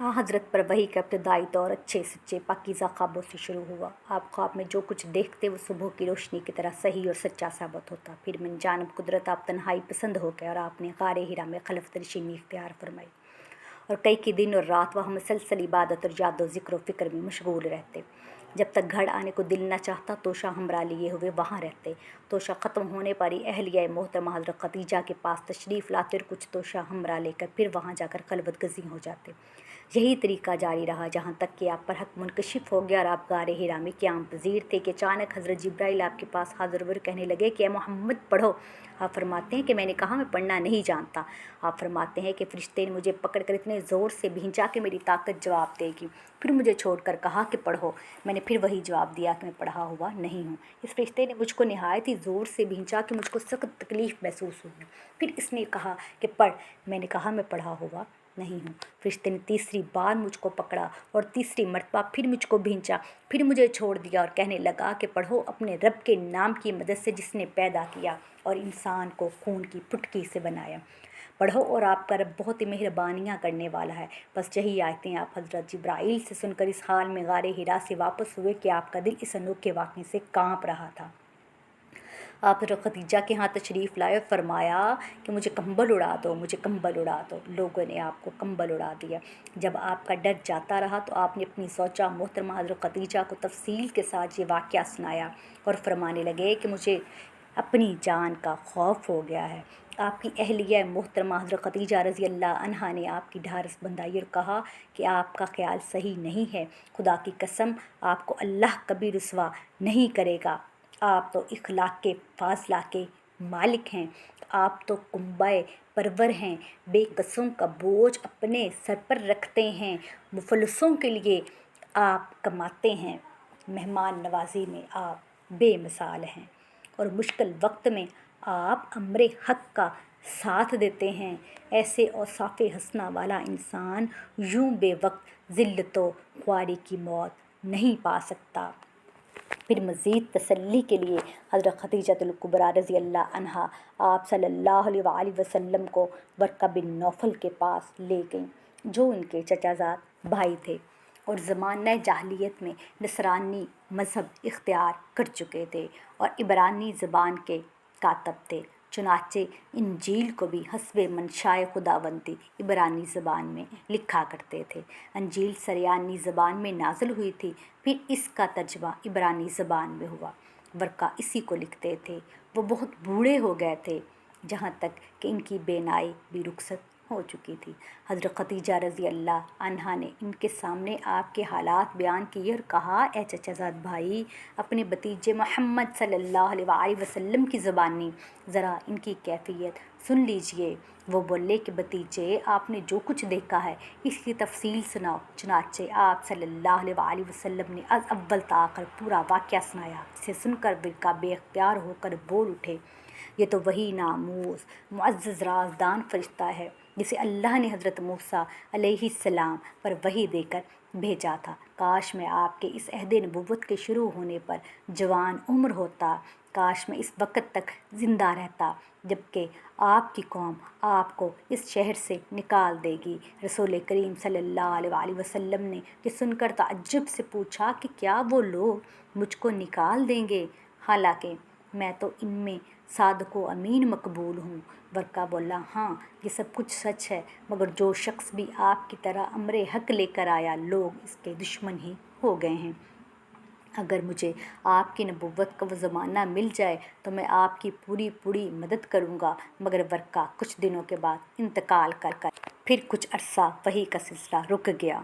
हज़रत पर वही का इब्तदाई दौर अच्छे सच्चे पाकीज़ा ख्वाबों से शुरू हुआ। आप ख्वाब में जो कुछ देखते वो सुबह की रोशनी की तरह सही और सच्चा साबित होता। फिर मन जानब कुदरत आप तन्हाई पसंद हो गए और आपने गारे हिरा में खलफ नशीनी इख्तियार फरमाई। और कई दिन और रात वहाँ मुसलसल इबादत और याद ज़िक्र व फ़िक्र में मशगूल रहते। जब तक घर आने को दिल न चाहता तोशा हमरा लिए हुए वहाँ रहते। तोशा ख़त्म होने पर ही अहलिया मोहतरमा हज़रत खदीजा के पास तशरीफ़ लाते और कुछ तोशा हमरा लेकर फिर वहाँ जाकर खलवत गज़ी हो जाते। यही तरीका जारी रहा जहाँ तक कि आप पर हक मुनकशिफ हो गया और आप गारे हिरा में क़याम पज़ीर थे कि अचानक हज़रत जिब्राइल आपके पास हाज़िर हुए कहने लगे कि मोहम्मद पढ़ो। आप फरमाते हैं कि मैंने कहा मैं पढ़ना नहीं जानता। आप फरमाते हैं कि फ़रिश्ते ने मुझे पकड़कर इतने ज़ोर से भींचा कि मेरी ताकत जवाब देगी। फिर मुझे छोड़कर कहा कि पढ़ो। मैंने फिर वही जवाब दिया कि मैं पढ़ा हुआ नहीं हूँ। इस फ़रिश्ते ने मुझको निहायत ही ज़ोर से भींचा कि मुझको सख्त तकलीफ़ महसूस हुई। फिर इसने कहा कि पढ़। मैंने कहा मैं पढ़ा हुआ नहीं हूँ। फ़रिश्ते ने तीसरी बार मुझको पकड़ा और तीसरी मरतबा फिर मुझको भींचा। फिर मुझे छोड़ दिया और कहने लगा कि पढ़ो अपने रब के नाम की मदद से जिसने पैदा किया और इंसान को खून की फुटकी से बनाया। पढ़ो और आपका रब बहुत ही मेहरबानियाँ करने वाला है। बस यही आयतें आप हज़रत जिब्राइल से सुनकर इस हाल में गारे हिरा से वापस हुए कि आपका दिल इस अनोखे वाक़े से काँप रहा था। आप हज़रत खदीजा के यहाँ तशरीफ़ लाए और फरमाया कि मुझे कंबल उड़ा दो, मुझे कंबल उड़ा दो। लोगों ने आपको कंबल उड़ा दिया। जब आपका डर जाता रहा तो आपने अपनी ज़ौजा मोहतरमा हज़रत खदीजा को तफसील के साथ ये वाक़या सुनाया और फरमाने लगे कि मुझे अपनी जान का खौफ हो गया है। आपकी अहलिया मोहतरमा हज़रत खदीजा रज़ी अल्लाह अन्हा ने आपकी ढारस बंधाई और कहा कि आपका ख्याल सही नहीं है। खुदा की कसम आपको अल्लाह कभी रुसवा नहीं करेगा। आप तो इखलाक के फासला के मालिक हैं। आप तो कुंबाए परवर हैं। बेकसों का बोझ अपने सर पर रखते हैं। मुफलसों के लिए आप कमाते हैं। मेहमान नवाजी में आप बेमिसाल हैं और मुश्किल वक्त में आप अमरे हक का साथ देते हैं। ऐसे औसाफ़े हसना वाला इंसान यूं बेवक्त ज़िल्लतो ख्वारी की मौत नहीं पा सकता। फिर मज़ीद तसल्ली के लिए हज़रत खदीजतुल कुबरा रज़ी अल्लाह अन्हा आप सल्लल्लाहु अलैहि वसल्लम को वर्का बिन नौफल के पास ले गईं, जो उनके चचाजाद भाई थे और ज़माना जाहिलियत में नसरानी मज़हब इख्तियार कर चुके थे और इब्रानी ज़बान के कातब थे। चुनाचे इंजील को भी हस्बे मंशाए खुदावंदी इब्रानी ज़बान में लिखा करते थे। इंजील सरयानी ज़बान में नाज़िल हुई थी, फिर इसका तर्जमा इब्रानी ज़बान में हुआ। वर्का इसी को लिखते थे। वो बहुत बूढ़े हो गए थे, जहाँ तक कि इनकी बेनाई भी रुखसत हो चुकी थी। हज़रत खदीजा रज़ी अल्लाह अन्हा ने इनके सामने आपके हालात बयान किए और कहा, ए चचाजाद भाई, अपने भतीजे मोहम्मद सल्लल्लाहु अलैहि वसल्लम की ज़बानी ज़रा इनकी कैफियत सुन लीजिए। वो बोले कि भतीजे, आपने जो कुछ देखा है इसकी तफसील सुनाओ। चुनाचे आप सल्लल्लाहु अलैहि वसल्लम ने अज अव्वल ताखिर पूरा वाक़या सुनाया, जिसे सुनकर विरका बेख्तियार होकर बोल उठे, ये तो वही नामूस मुअज़्ज़ज़ राज़दान फ़रिश्ता है जिसे अल्लाह ने हज़रत मूसा अलैहिस्सलाम पर वही देकर भेजा था। काश मैं आपके इस अहद नबुव्वत के शुरू होने पर जवान उम्र होता। काश मैं इस वक्त तक ज़िंदा रहता जबकि आपकी कौम आपको इस शहर से निकाल देगी। रसूल करीम सल्लल्लाहु अलैहि वसल्लम ने ये सुनकर ताज्जुब से पूछा कि क्या वो लोग मुझको निकाल देंगे, हालांकि मैं तो इनमें सादको अमीन मकबूल हूँ। वर्का बोला, हाँ ये सब कुछ सच है, मगर जो शख्स भी आपकी तरह अमरे हक लेकर आया, लोग इसके दुश्मन ही हो गए हैं। अगर मुझे आपकी नबुव्वत का वो ज़माना मिल जाए तो मैं आपकी पूरी मदद करूँगा। मगर वर्का कुछ दिनों के बाद इंतकाल कर फिर कुछ अरसा वही का सिलसिला रुक गया।